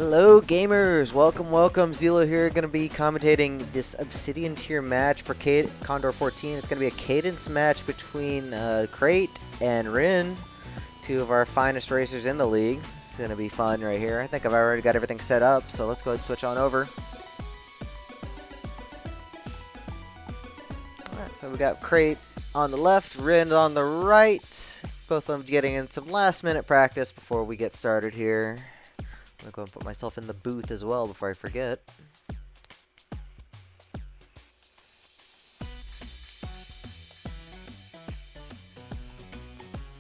Hello gamers, welcome, Zelo here, going to be commentating this Obsidian tier match for CoNDOR 14. It's going to be a cadence match between Crate and Rin, two of our finest racers in the league. It's going to be fun right here. I think I've already got everything set up, so let's go ahead and switch on over. Alright, so we got Crate on the left, Rin on the right. Both of them getting in some last minute practice before we get started here. I'm going to go and put myself in the booth as well before I forget.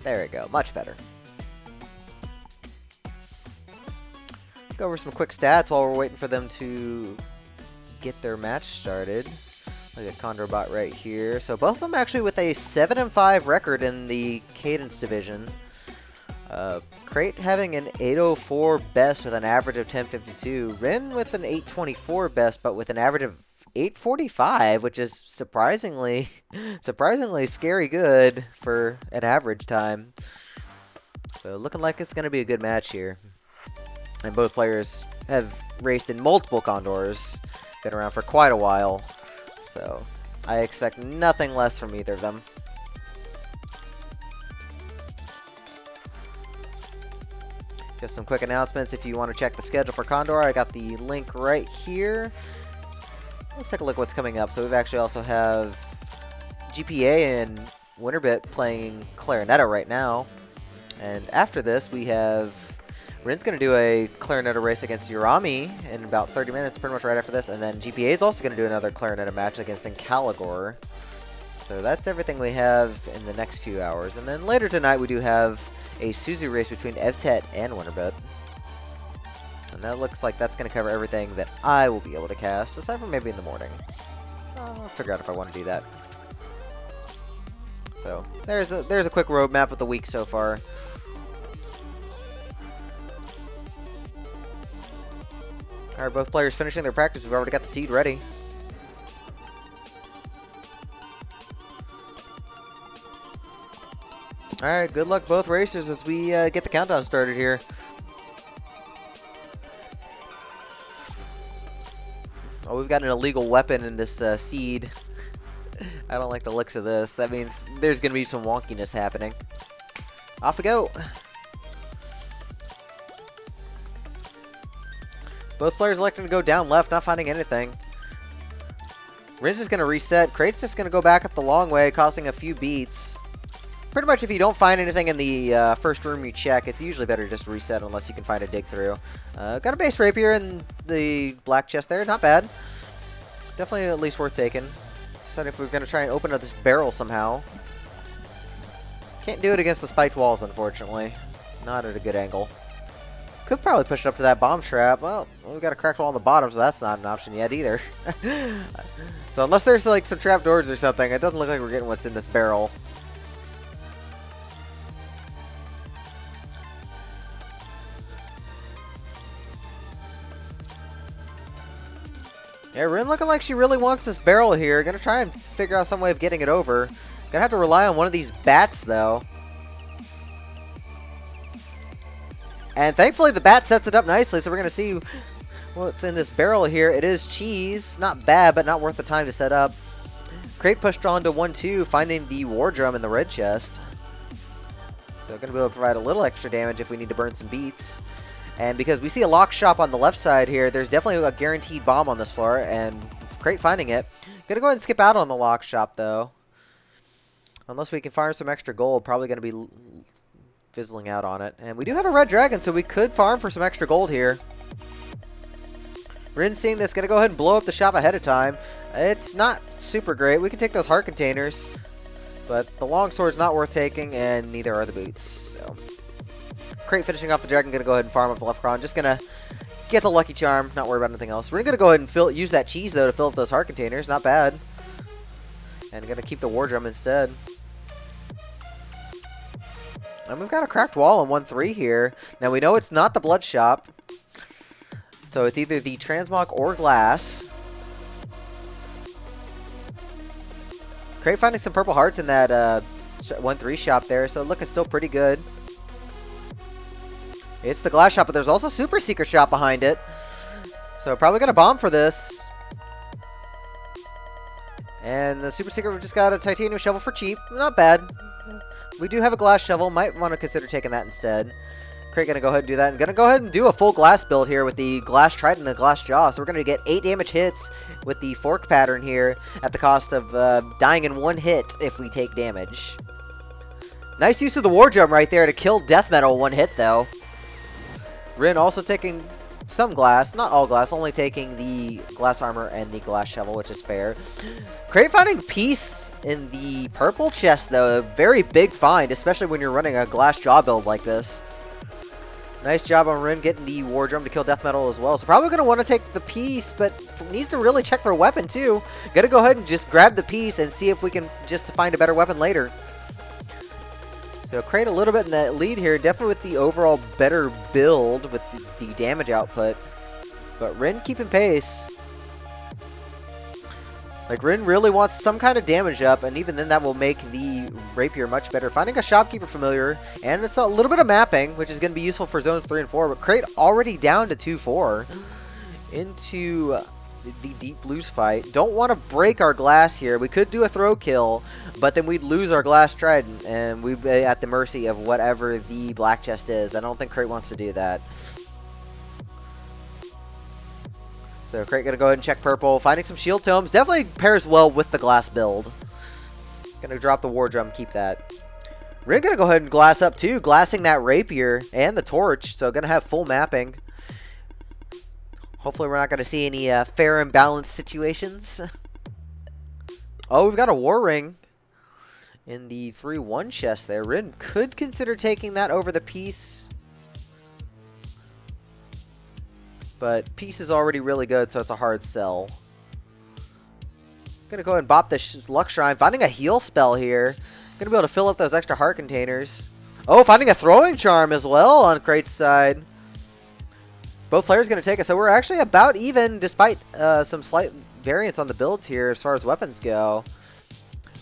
There we go. Much better. Go over some quick stats while we're waiting for them to get their match started. Look at CoNDOR right here. So both of them actually with a 7-5 record in the Cadence division. Crate having an 804 best with an average of 1052. Rin with an 824 best, but with an average of 845, which is surprisingly scary good for an average time. So looking like it's going to be a good match here. And both players have raced in multiple CoNDORs, been around for quite a while. So I expect nothing less from either of them. Just some quick announcements if you want to check the schedule for CoNDOR. I got the link right here. Let's take a look at what's coming up. So we actually also have GPA and Winterbit playing Clarinetto right now. And after this, we have Rin's going to do a Clarinetto race against Urami in about 30 minutes, pretty much right after this. And then GPA is also going to do another Clarinetto match against Incalagor. So that's everything we have in the next few hours. And then later tonight, we do have a Suzu race between Evtet and Winterbit. And that looks like that's going to cover everything that I will be able to cast, aside from maybe in the morning. I'll figure out if I want to do that. So there's a quick roadmap of the week so far. Alright, both players finishing their practice. We've already got the seed ready. Alright, good luck both racers as we get the countdown started here. Oh, we've got an illegal weapon in this seed. I don't like the looks of this. That means there's going to be some wonkiness happening. Off we go. Both players electing to go down left, not finding anything. Rin's just going to reset. Crate's just going to go back up the long way, costing a few beats. Pretty much if you don't find anything in the first room you check, it's usually better to just reset unless you can find a dig through. Got a base rapier in the black chest there. Not bad. Definitely at least worth taking. Decided if we're going to try and open up this barrel somehow. Can't do it against the spiked walls, unfortunately. Not at a good angle. Could probably push it up to that bomb trap. Well, we've got a cracked wall on the bottom, so that's not an option yet either. So unless there's like some trap doors or something, it doesn't look like we're getting what's in this barrel. Yeah, Rin looking like she really wants this barrel here. Gonna try and figure out some way of getting it over. Gonna have to rely on one of these bats, though. And thankfully, the bat sets it up nicely, so we're gonna see what's in this barrel here. It is cheese. Not bad, but not worth the time to set up. Crate pushed on to 1-2, finding the war drum in the red chest. So gonna be able to provide a little extra damage if we need to burn some beats. And because we see a lock shop on the left side here, there's definitely a guaranteed bomb on this floor, and Crate finding it. Gonna go ahead and skip out on the lock shop, though. Unless we can farm some extra gold, probably gonna be fizzling out on it. And we do have a red dragon, so we could farm for some extra gold here. Rin seeing this, gonna go ahead and blow up the shop ahead of time. It's not super great. We can take those heart containers, but the longsword's not worth taking, and neither are the boots. So Crate finishing off the dragon, gonna go ahead and farm up the Leprechaun. Just gonna get the lucky charm, not worry about anything else. We're gonna go ahead and use that cheese though to fill up those heart containers, not bad. And gonna keep the war drum instead. And we've got a cracked wall on 1-3 here. Now we know it's not the blood shop, so it's either the transmog or glass. Crate finding some purple hearts in that 1-3 shop there, so looking still pretty good. It's the glass shot, but there's also super secret shot behind it. So probably going to bomb for this. And the super secret, we just got a titanium shovel for cheap. Not bad. We do have a glass shovel. Might want to consider taking that instead. Crate going to go ahead and do that. And going to go ahead and do a full glass build here with the glass trident and the glass jaw. So we're going to get 8 damage hits with the fork pattern here at the cost of dying in 1 hit if we take damage. Nice use of the war drum right there to kill death metal 1 hit though. Rin also taking some glass, not all glass, only taking the glass armor and the glass shovel, which is fair. Crate finding peace in the purple chest though, a very big find, especially when you're running a glass jaw build like this. Nice job on Rin getting the war drum to kill death metal as well. So probably going to want to take the piece, but needs to really check for a weapon too. Got to go ahead and just grab the piece and see if we can just find a better weapon later. So Crate a little bit in that lead here, definitely with the overall better build with the damage output. But Rin keeping pace. Like, Rin really wants some kind of damage up, and even then that will make the rapier much better. Finding a shopkeeper familiar, and it's a little bit of mapping, which is going to be useful for zones 3 and 4. But Crate already down to 2-4 into the deep blues fight. Don't want to break our glass here. We could do a throw kill, but then we'd lose our glass trident, and we'd be at the mercy of whatever the black chest is. I don't think Crate wants to do that. So Crate gonna go ahead and check purple. Finding some shield tomes. Definitely pairs well with the glass build. Gonna drop the war drum, keep that. We're gonna go ahead and glass up too. Glassing that rapier and the torch. So gonna have full mapping. Hopefully we're not gonna see any fair and balanced situations. Oh, we've got a war ring in the 3-1 chest there. Rin could consider taking that over the piece. But piece is already really good, so it's a hard sell. Gonna go ahead and bop this luck shrine. Finding a heal spell here. Gonna be able to fill up those extra heart containers. Oh, finding a throwing charm as well on Crate's side. Both players gonna take it, so we're actually about even, despite some slight variance on the builds here as far as weapons go.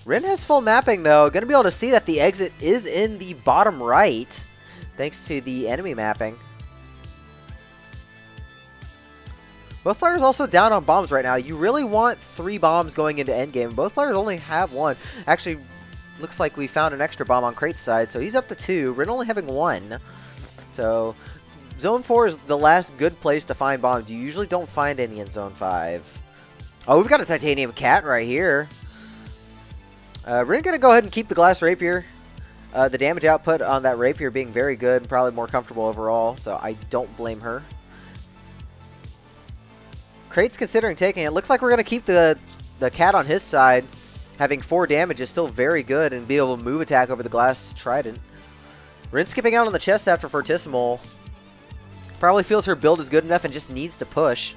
Rin has full mapping though. Gonna be able to see that the exit is in the bottom right, thanks to the enemy mapping. Both players also down on bombs right now. You really want 3 bombs going into endgame. Both players only have 1. Actually, looks like we found an extra bomb on Crate's side, so he's up to 2. Rin only having 1. So, Zone 4 is the last good place to find bombs. You usually don't find any in Zone 5. Oh, we've got a titanium cat right here. Rin gonna go ahead and keep the glass rapier. The damage output on that rapier being very good, probably more comfortable overall, so I don't blame her. Crate's considering taking it. Looks like we're going to keep the cat on his side. Having 4 damage is still very good and be able to move attack over the glass trident. Rin skipping out on the chest after Fortissimo. Probably feels her build is good enough and just needs to push.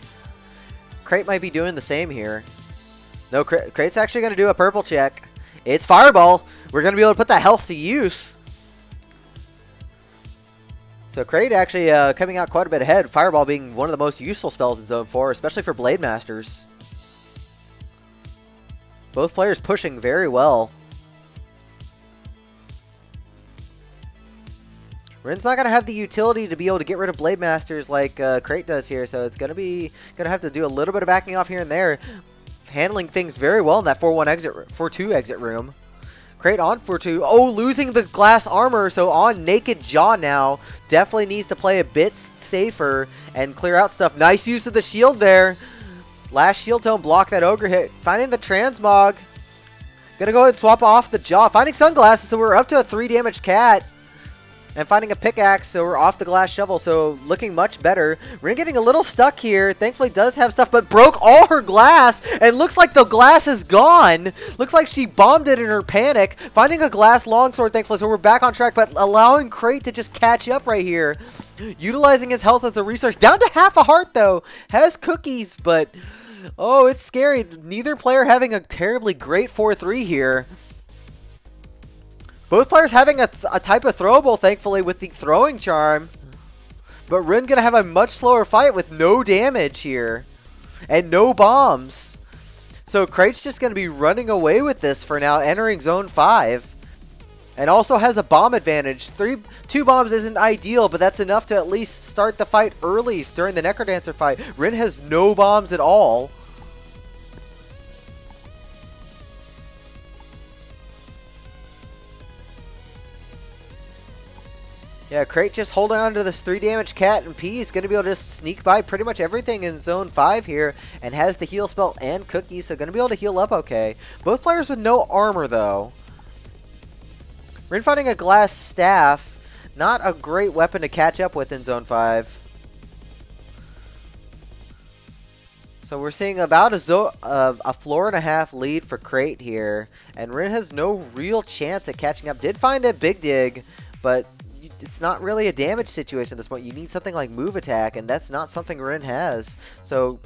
Crate might be doing the same here. No, Crate's actually going to do a purple check. It's Fireball. We're going to be able to put that health to use. So Crate actually coming out quite a bit ahead. Fireball being one of the most useful spells in Zone 4, especially for Blade Masters. Both players pushing very well. Rin's not going to have the utility to be able to get rid of Blade Masters like Crate does here, so it's going to have to do a little bit of backing off here and there. Handling things very well in that 4-2 exit room. Crate on for 2. Oh, losing the glass armor, so on Naked Jaw now. Definitely needs to play a bit safer and clear out stuff. Nice use of the shield there. Last shield tone block that ogre hit. Finding the transmog. Gonna go ahead and swap off the jaw. Finding sunglasses, so we're up to a 3 damage cat. And finding a pickaxe, so we're off the glass shovel, so looking much better. Rin getting a little stuck here. Thankfully does have stuff, but broke all her glass, and looks like the glass is gone. Looks like she bombed it in her panic. Finding a glass longsword, thankfully, so we're back on track, but allowing Crate to just catch up right here. Utilizing his health as a resource. Down to half a heart, though. Has cookies, but... oh, it's scary. Neither player having a terribly great 4-3 here. Both players having a type of throwable, thankfully, with the throwing charm. But Rin gonna have a much slower fight with no damage here. And no bombs. So Crate's just gonna be running away with this for now, entering Zone 5. And also has a bomb advantage. Two bombs isn't ideal, but that's enough to at least start the fight early during the Necrodancer fight. Rin has no bombs at all. Yeah, Crate just holding on to this 3 damage cat, and P is going to be able to just sneak by pretty much everything in Zone 5 here, and has the heal spell and cookie, so going to be able to heal up okay. Both players with no armor, though. Rin fighting a glass staff, not a great weapon to catch up with in Zone 5. So we're seeing about a floor and a half lead for Crate here, and Rin has no real chance at catching up. Did find a big dig, but it's not really a damage situation at this point. You need something like move attack, and that's not something Rin has. So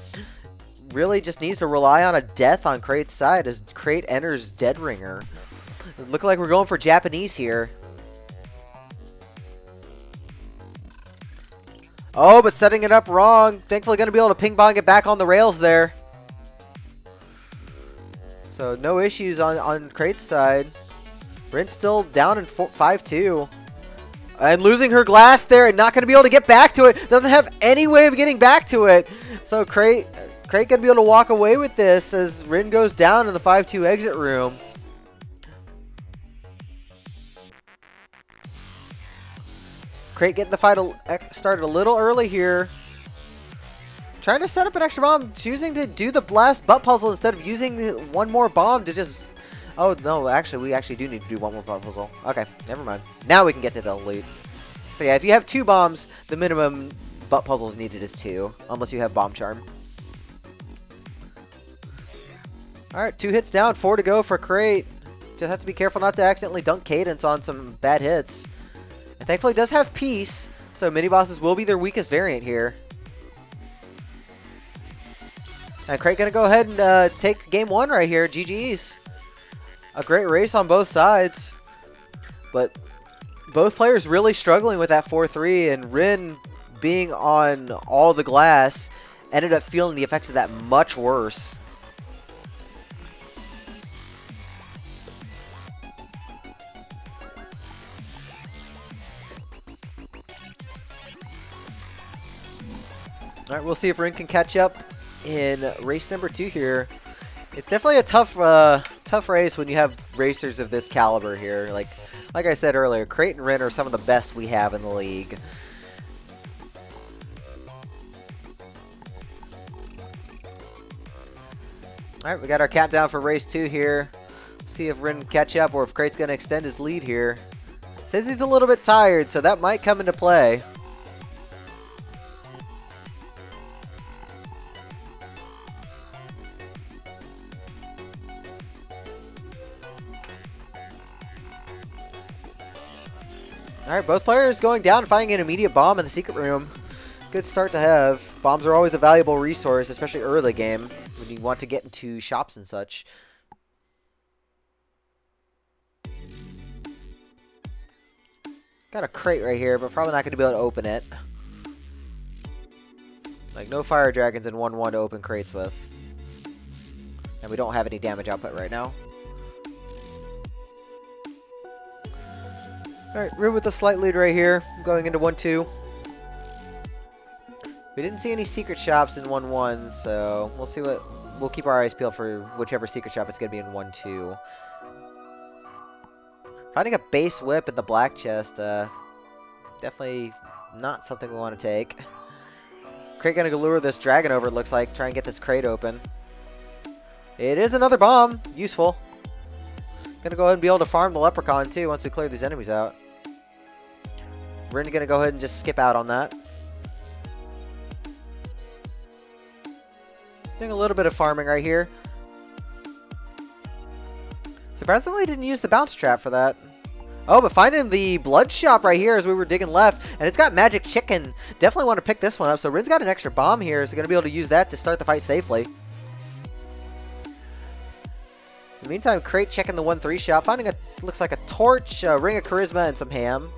really just needs to rely on a death on Crate's side as Crate enters Dead Ringer. Looking like we're going for Japanese here. Oh, but setting it up wrong. Thankfully going to be able to ping pong it back on the rails there. So no issues on Crate's side. Rin's still down in 5-2. And losing her glass there and not going to be able to get back to it. Doesn't have any way of getting back to it. So Crate going to be able to walk away with this as Rin goes down in the 5-2 exit room. Crate getting the fight started a little early here. Trying to set up an extra bomb. Choosing to do the blast butt puzzle instead of using one more bomb to just... Oh, no, actually, we actually do need to do one more butt puzzle. Okay, never mind. Now we can get to the lead. So yeah, if you have 2 bombs, the minimum butt puzzles needed is 2. Unless you have Bomb Charm. Alright, 2 hits down, 4 to go for Crate. Just have to be careful not to accidentally dunk Cadence on some bad hits. And thankfully it does have Peace, so mini-bosses will be their weakest variant here. And Crate gonna go ahead and take game 1 right here. GG's. A great race on both sides. But both players really struggling with that 4-3, and Rin being on all the glass ended up feeling the effects of that much worse. Alright, we'll see if Rin can catch up in race number 2 here. It's definitely a tough race when you have racers of this caliber here. Like I said earlier, Crate and Rin are some of the best we have in the league. Alright, we got our countdown for race 2 here. See if Rin can catch up or if Crate's going to extend his lead here. Says he's a little bit tired, so that might come into play. Alright, both players going down and finding an immediate bomb in the secret room. Good start to have. Bombs are always a valuable resource, especially early game, when you want to get into shops and such. Got a crate right here, but probably not going to be able to open it. Like, no fire dragons in 1-1 to open crates with. And we don't have any damage output right now. Alright, Rin with a slight lead right here, going into 1-2. We didn't see any secret shops in 1-1, so we'll see what... We'll keep our eyes peeled for whichever secret shop it's going to be in 1-2. Finding a base whip in the black chest, definitely not something we want to take. Crate going to lure this dragon over, it looks like, try and get this crate open. It is another bomb, useful. Gonna go ahead and be able to farm the leprechaun too once we clear these enemies out. We're gonna go ahead and just skip out on that. Doing a little bit of farming right here. Surprisingly, didn't use the bounce trap for that. Oh, but finding the blood shop right here as we were digging left, and it's got magic chicken. Definitely want to pick this one up. So Rin's got an extra bomb here, so gonna be able to use that to start the fight safely. In the meantime, Crate checking the 1-3 shop, finding looks like a torch, a ring of charisma, and some ham.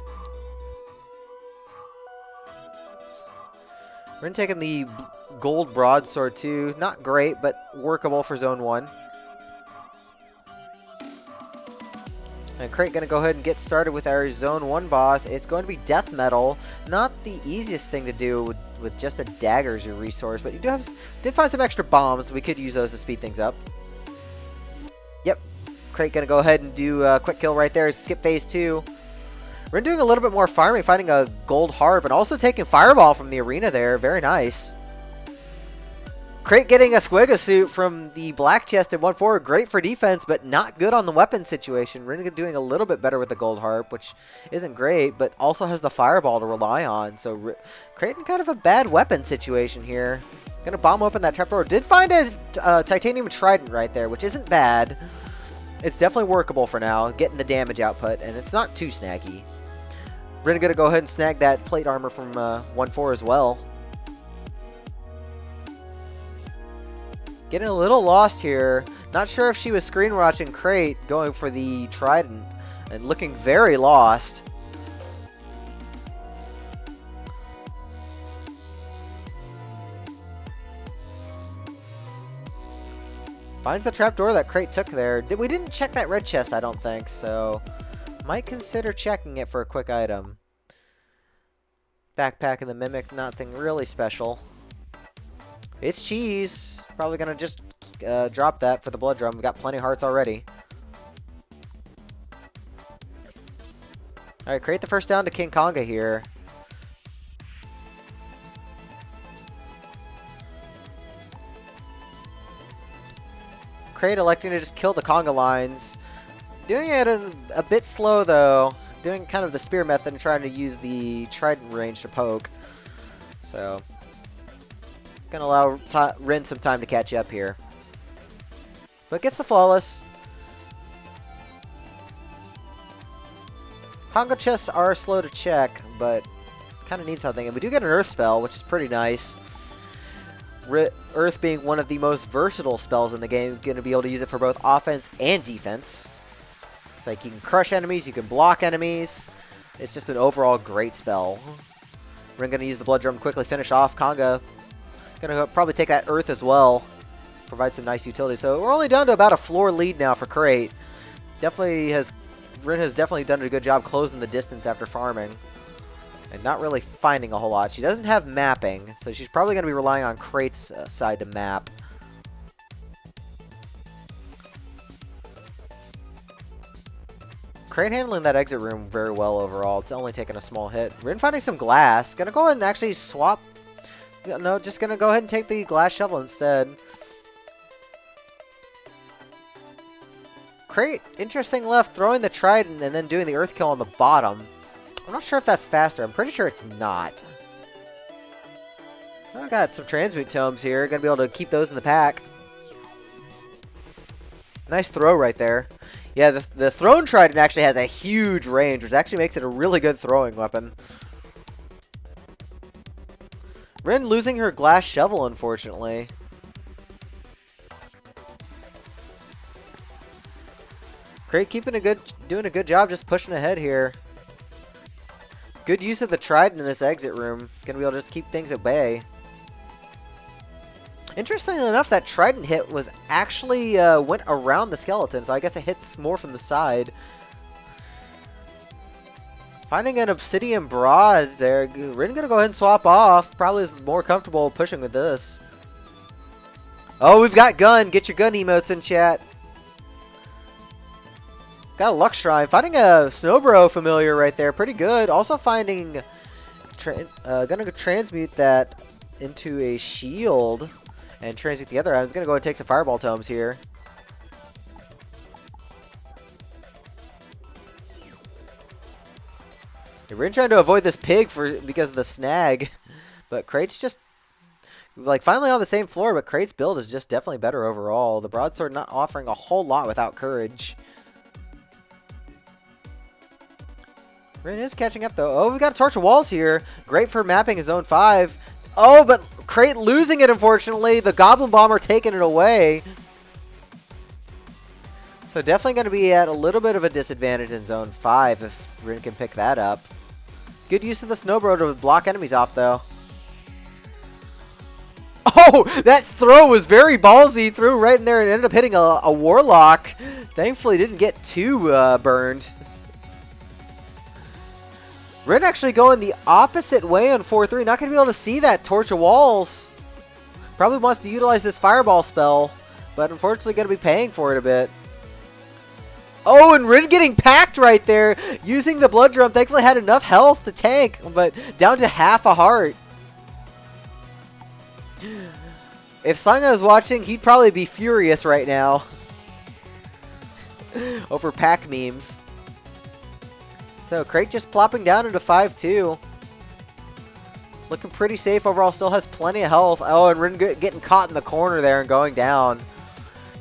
Rin taking the gold broadsword too. Not great, but workable for zone 1. And Crate going to go ahead and get started with our Zone 1 boss. It's going to be Death Metal. Not the easiest thing to do with just a dagger as your resource, but you did find some extra bombs, so we could use those to speed things up. Yep. Crate going to go ahead and do a quick kill right there. Skip phase 2. We're doing a little bit more farming, finding a gold harp, and also taking Fireball from the arena there. Very nice. Crate getting a Squigga suit from the black chest in 1-4. Great for defense, but not good on the weapon situation. Rin doing a little bit better with the gold harp, which isn't great, but also has the Fireball to rely on. So Crate in kind of a bad weapon situation here. Gonna bomb open that trapdoor. Did find a titanium trident right there, which isn't bad. It's definitely workable for now, getting the damage output, and it's not too snaggy. Rin gonna go ahead and snag that plate armor from 1-4 as well. Getting a little lost here. Not sure if she was screen watching Crate going for the trident and looking very lost. Finds the trapdoor that Crate took there. We didn't check that red chest, I don't think, so might consider checking it for a quick item. Backpack and the Mimic, nothing really special. It's cheese. Probably gonna just drop that for the blood drum. We got plenty of hearts already. Alright, create the first down to King Konga here. Crate electing to just kill the Konga lines. Doing it a bit slow though. Doing kind of the spear method and trying to use the trident range to poke. So gonna allow Rin some time to catch up here. But gets the flawless. Konga chests are slow to check, but kind of need something. And we do get an Earth spell, which is pretty nice. Earth being one of the most versatile spells in the game. Going to be able to use it for both offense and defense. It's like you can crush enemies, you can block enemies. It's just an overall great spell. We're going to use the blood drum to quickly finish off Konga. Going to probably take that Earth as well. Provide some nice utility. So we're only down to about a floor lead now for Crate. Rin has definitely done a good job closing the distance after farming. And not really finding a whole lot. She doesn't have mapping, so she's probably going to be relying on Crate's side to map. Crate handling that exit room very well overall. It's only taking a small hit. Rin finding some glass. Gonna go ahead and actually swap. No, just gonna go ahead and take the glass shovel instead. Crate, interesting left, throwing the trident and then doing the earth kill on the bottom. I'm not sure if that's faster. I'm pretty sure it's not. I got some transmute tomes here. Gonna be able to keep those in the pack. Nice throw right there. Yeah, the thrown trident actually has a huge range, which actually makes it a really good throwing weapon. Rin losing her glass shovel, unfortunately. Crate doing a good job just pushing ahead here. Good use of the trident in this exit room. Gonna be able to just keep things at bay. Interestingly enough, that trident hit was actually went around the skeleton, so I guess it hits more from the side. Finding an obsidian broad there. Rin gonna go ahead and swap off. Probably is more comfortable pushing with this. Oh, we've got gun. Get your gun emotes in chat. Got a Luck Shrine. Finding a Snowbro familiar right there. Pretty good. Also finding... gonna transmute that into a shield. And transmute the other items. Gonna go ahead and take some Fireball Tomes here. We're trying to avoid this pig because of the snag. But Crate's just... like, finally on the same floor, but Crate's build is just definitely better overall. The Broadsword not offering a whole lot without courage. Rin is catching up, though. Oh, we got a Torch of Walls here. Great for mapping his Zone 5. Oh, but Crate losing it, unfortunately. The Goblin Bomber taking it away. So definitely going to be at a little bit of a disadvantage in Zone 5 if Rin can pick that up. Good use of the Snowbro to block enemies off, though. Oh, that throw was very ballsy. Threw right in there and ended up hitting a Warlock. Thankfully, didn't get too burned. Rin actually going the opposite way on 4-3. Not going to be able to see that Torch of Walls. Probably wants to utilize this Fireball spell, but unfortunately going to be paying for it a bit. Oh, and Rin getting packed right there, using the Blood Drum. Thankfully had enough health to tank, but down to half a heart. If Sanga is watching, he'd probably be furious right now over pack memes. So Crate just plopping down into 5-2. Looking pretty safe overall, still has plenty of health. Oh, and Rin getting caught in the corner there and going down.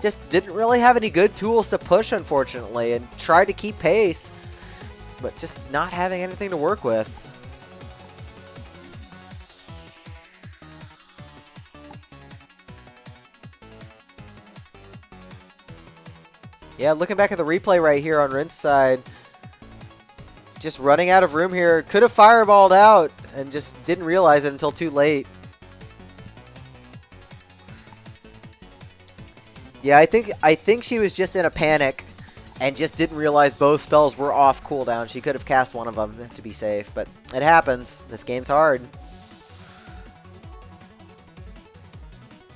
Just didn't really have any good tools to push, unfortunately, and tried to keep pace, but just not having anything to work with. Yeah, looking back at the replay right here on Rin's side, just running out of room here. Could have fireballed out and just didn't realize it until too late. Yeah, I think she was just in a panic and just didn't realize both spells were off cooldown. She could have cast one of them to be safe, but it happens. This game's hard.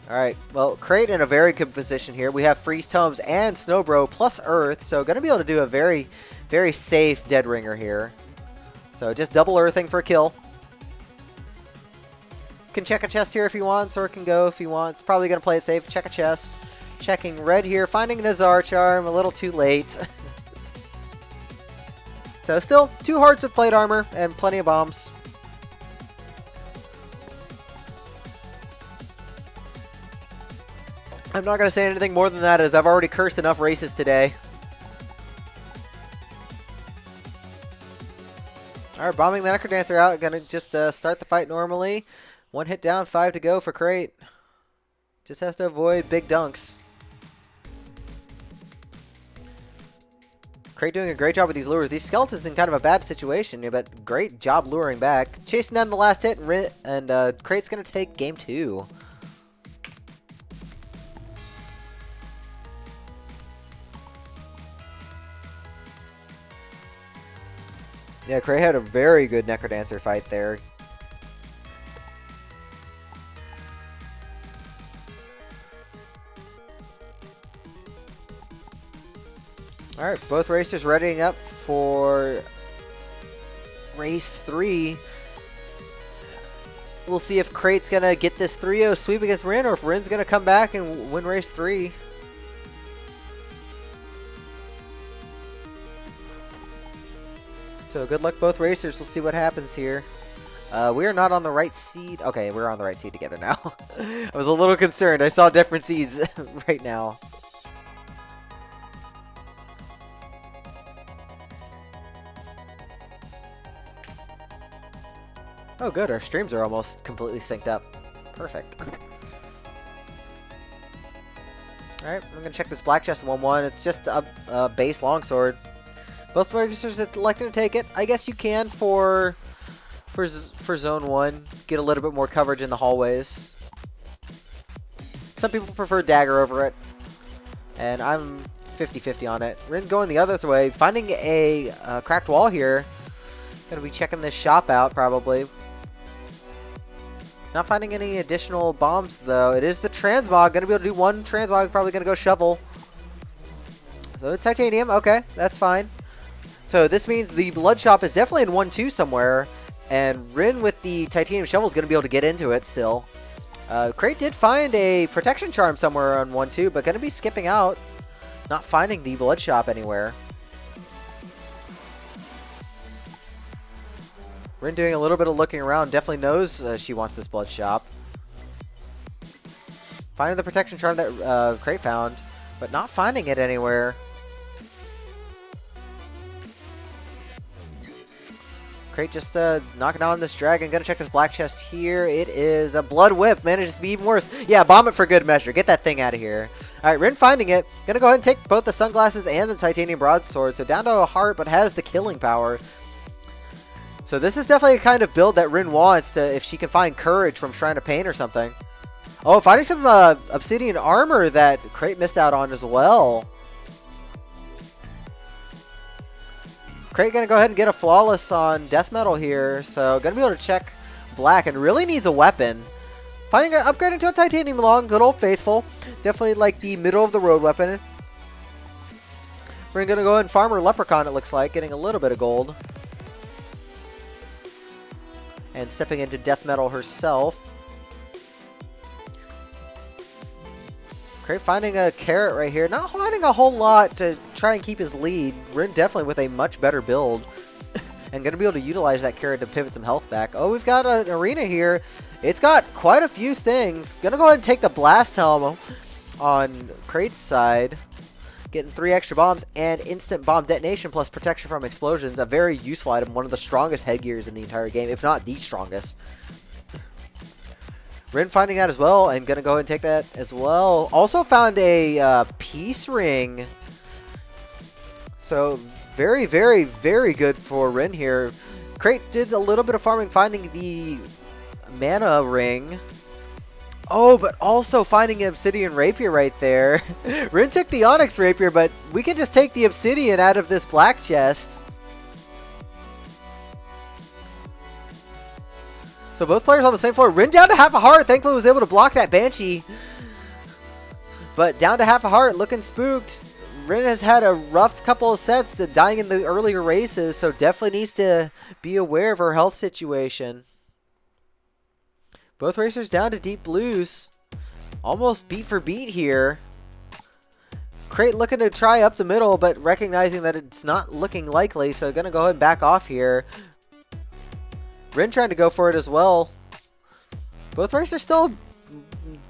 Alright, well, Crate in a very good position here. We have Freeze Tomes and Snowbro plus Earth, so going to be able to do a very, very safe Dead Ringer here. So just double Earthing for a kill. Can check a chest here if he wants, or can go if he wants. Probably going to play it safe. Check a chest. Checking red here, finding Nazar Charm, a little too late. So still 2 hearts of plate armor and plenty of bombs. I'm not going to say anything more than that, as I've already cursed enough races today. Alright, bombing the Necrodancer out. Going to just start the fight normally. 1 hit down, 5 to go for Crate. Just has to avoid big dunks. Crate doing a great job with these lures. These skeletons in kind of a bad situation, but great job luring back. Chasing down the last hit, and Crate's going to take game 2. Yeah, Crate had a very good Necrodancer fight there. Alright, both racers readying up for race 3. We'll see if Crate's going to get this 3-0 sweep against Rin, or if Rin's going to come back and win race 3. So good luck both racers. We'll see what happens here. We are not on the right seed. Okay, we're on the right seed together now. I was a little concerned. I saw different seeds right now. Oh good, our streams are almost completely synced up. Perfect. Alright, I'm going to check this black chest 1-1. It's just a base longsword. Both racers electing to take it. I guess you can for zone 1. Get a little bit more coverage in the hallways. Some people prefer dagger over it. And I'm 50-50 on it. Rin's going the other way. Finding a cracked wall here. Gonna be checking this shop out probably. Not finding any additional bombs though. It is the transmog. Gonna be able to do one transmog. Probably gonna go shovel. So titanium. Okay, that's fine. So this means the blood shop is definitely in 1-2 somewhere. And Rin with the titanium shovel is gonna be able to get into it still. Crate did find a protection charm somewhere on 1-2, but gonna be skipping out. Not finding the blood shop anywhere. Rin doing a little bit of looking around. Definitely knows she wants this blood shop. Finding the protection charm that Crate found, but not finding it anywhere. Crate just knocking out on this dragon. Gonna check this black chest here. It is a blood whip. Manages to be even worse. Yeah, bomb it for good measure. Get that thing out of here. Alright, Rin finding it. Gonna go ahead and take both the sunglasses and the titanium broadsword. So down to a heart, but has the killing power. So this is definitely a kind of build that Rin wants to, if she can find courage from Shrine of Pain or something. Oh, finding some obsidian armor that Crate missed out on as well. Crate gonna go ahead and get a flawless on death metal here, so gonna be able to check black and really needs a weapon. Upgrading to a titanium long, good old faithful. Definitely like the middle of the road weapon. We're gonna go ahead and farm our leprechaun, it looks like, getting a little bit of gold. And stepping into death metal herself. Crate finding a carrot right here. Not finding a whole lot to try and keep his lead. Rin definitely with a much better build. And going to be able to utilize that carrot to pivot some health back. Oh, we've got an arena here. It's got quite a few things. Going to go ahead and take the blast helm on Crate's side. Getting 3 extra bombs and instant bomb detonation plus protection from explosions. A very useful item. One of the strongest headgears in the entire game, if not the strongest. Rin finding that as well, and gonna go ahead and take that as well. Also found a peace ring. So very, very, very good for Rin here. Crate did a little bit of farming finding the mana ring. Oh, but also finding an obsidian rapier right there. Rin took the onyx rapier, but we can just take the obsidian out of this black chest. So both players on the same floor. Rin down to half a heart. Thankfully was able to block that Banshee. But down to half a heart, looking spooked. Rin has had a rough couple of sets dying in the earlier races, so definitely needs to be aware of her health situation. Both racers down to deep blues. Almost beat for beat here. Crate looking to try up the middle, but recognizing that it's not looking likely, so gonna go ahead and back off here. Rin trying to go for it as well. Both racers still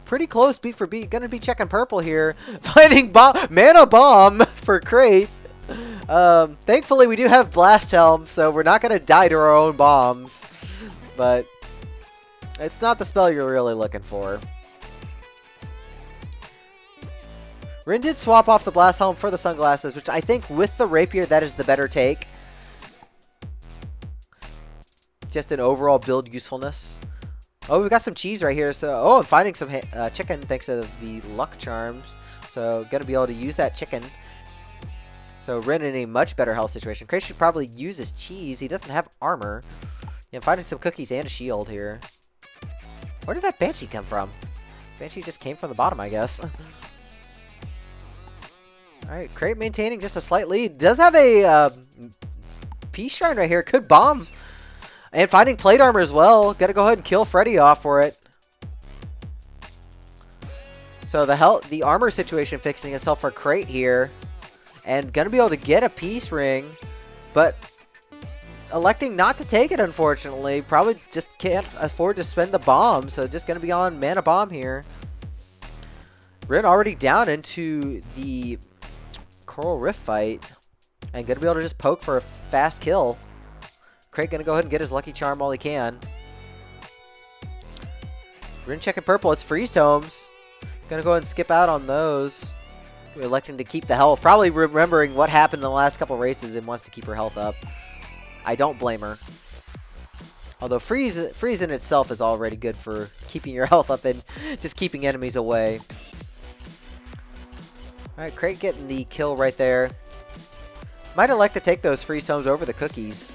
pretty close beat for beat. Gonna be checking purple here. Finding mana bomb for Crate. Thankfully we do have blast helm, so we're not gonna die to our own bombs. But it's not the spell you're really looking for. Rin did swap off the blast helm for the sunglasses, which I think with the rapier that is the better take. Just an overall build usefulness. Oh, we've got some cheese right here. So, oh, I'm finding some chicken thanks to the luck charms. So, gonna be able to use that chicken. So, Rin in a much better health situation. Crate should probably use his cheese. He doesn't have armor. Yeah, I'm finding some cookies and a shield here. Where did that Banshee come from? Banshee just came from the bottom, I guess. Alright, Crate maintaining just a slight lead. Does have a peace shrine right here. Could bomb. And finding plate armor as well. Gotta go ahead and kill Freddy off for it. So the armor situation fixing itself for Crate here. And gonna be able to get a peace ring. But electing not to take it, unfortunately. Probably just can't afford to spend the bomb. So just gonna be on mana bomb here. Rin already down into the Coral Rift fight. And gonna be able to just poke for a fast kill. Crate gonna go ahead and get his lucky charm while he can. Rin checking purple. It's freeze tomes. Gonna go ahead and skip out on those. We're electing to keep the health. Probably remembering what happened in the last couple races and wants to keep her health up. I don't blame her. Although freeze in itself is already good for keeping your health up and just keeping enemies away. Alright, Crate getting the kill right there. Might elect to take those freeze tomes over the cookies.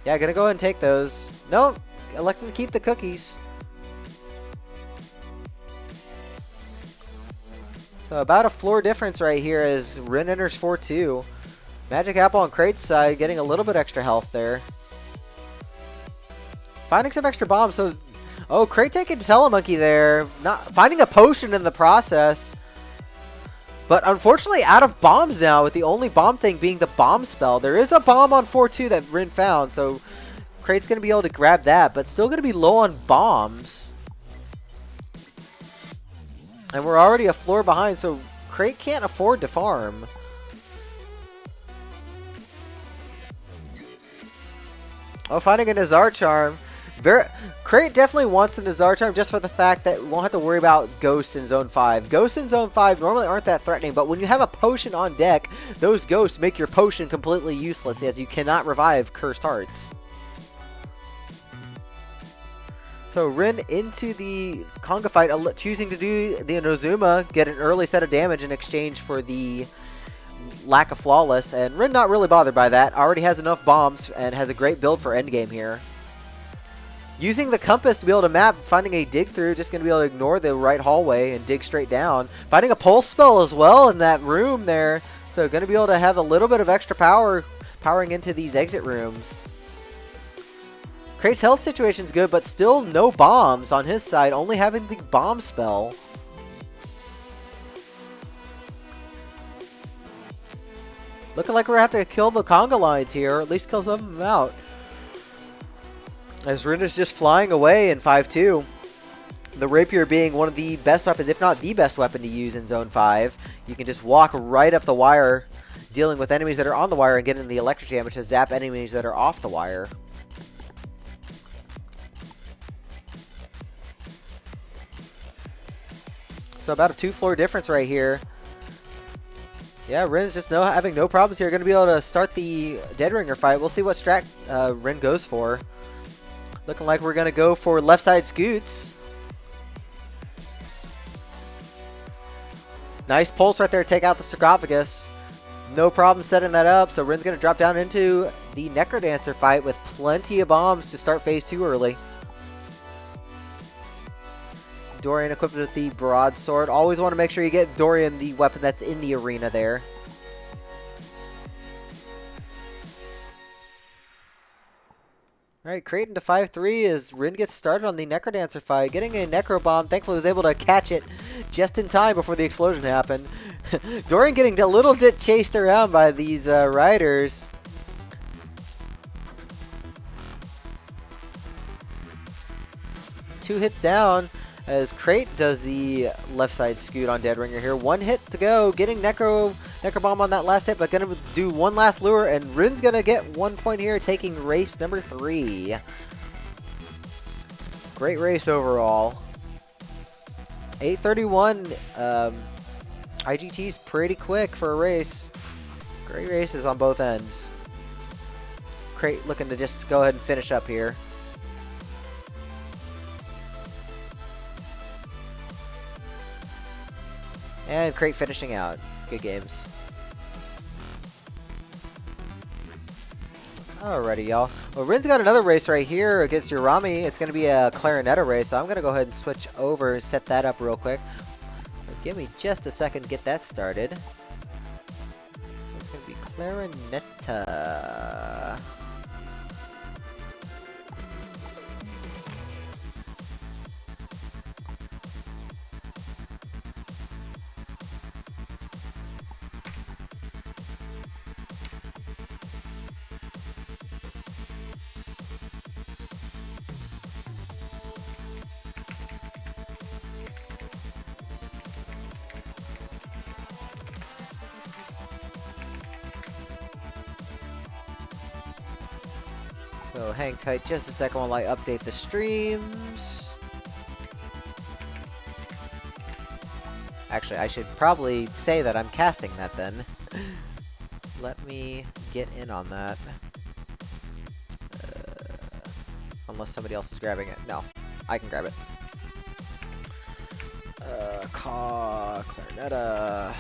Yeah, gonna go ahead and take those. No, electing to keep the cookies. So about a floor difference right here as Rin enters 4-2. Magic Apple on Crate's side getting a little bit extra health there. Finding some extra bombs. So, oh, Crate taking Telemonkey there. Not finding a potion in the process. But unfortunately out of bombs now, with the only bomb thing being the bomb spell. There is a bomb on 4-2 that Rin found, so Crate's going to be able to grab that, but still going to be low on bombs. And we're already a floor behind, so Crate can't afford to farm. Oh, finding a Nazar charm. Crate definitely wants the Nazar charm just for the fact that we won't have to worry about ghosts in Zone 5. Ghosts in Zone 5 normally aren't that threatening, but when you have a potion on deck, those ghosts make your potion completely useless as you cannot revive Cursed Hearts. So Rin into the Conga fight, choosing to do the Inozuma, get an early set of damage in exchange for the lack of flawless, and Rin not really bothered by that. Already has enough bombs and has a great build for endgame here. Using the compass to be able to map, finding a dig through, just going to be able to ignore the right hallway and dig straight down. Finding a pulse spell as well in that room there. So going to be able to have a little bit of extra power powering into these exit rooms. Crate's health situation's good, but still no bombs on his side, only having the bomb spell. Looking like we're going to have to kill the conga lines here, or at least kill some of them out. As Rin is just flying away in 5-2. The rapier being one of the best weapons, if not the best weapon to use in Zone 5. You can just walk right up the wire, dealing with enemies that are on the wire and getting the electric damage to zap enemies that are off the wire. So about a 2-floor difference right here. Yeah, Rin's just having no problems here. Going to be able to start the Dead Ringer fight. We'll see what strat Rin goes for. Looking like we're going to go for left side scoots. Nice pulse right there. Take out the sarcophagus. No problem setting that up. So Rin's going to drop down into the Necrodancer fight with plenty of bombs to start phase 2 early. Dorian equipped with the broadsword. Always want to make sure you get Dorian the weapon that's in the arena there. Alright, crate into 5-3 as Rin gets started on the Necrodancer fight. Getting a Necro Bomb. Thankfully was able to catch it just in time before the explosion happened. Dorian getting a little bit chased around by these riders. Two hits down as Crate does the left side scoot on Dead Ringer here. 1 hit to go, getting Necro Bomb on that last hit, but gonna do one last lure, and Rin's gonna get 1 point here, taking race number 3. Great race overall. 8:31. IGT's pretty quick for a race. Great races on both ends. Crate looking to just go ahead and finish up here. And Crate finishing out. Good games. Alrighty, y'all. Well, Rin's got another race right here against Urami. It's going to be a Clarinetta race, so I'm going to go ahead and switch over and set that up real quick. Give me just a second to get that started. It's going to be Clarinetta. So hang tight just a second while I update the streams. Actually, I should probably say that I'm casting that then. Let me get in on that. Unless somebody else is grabbing it. No, I can grab it. Clarinetta.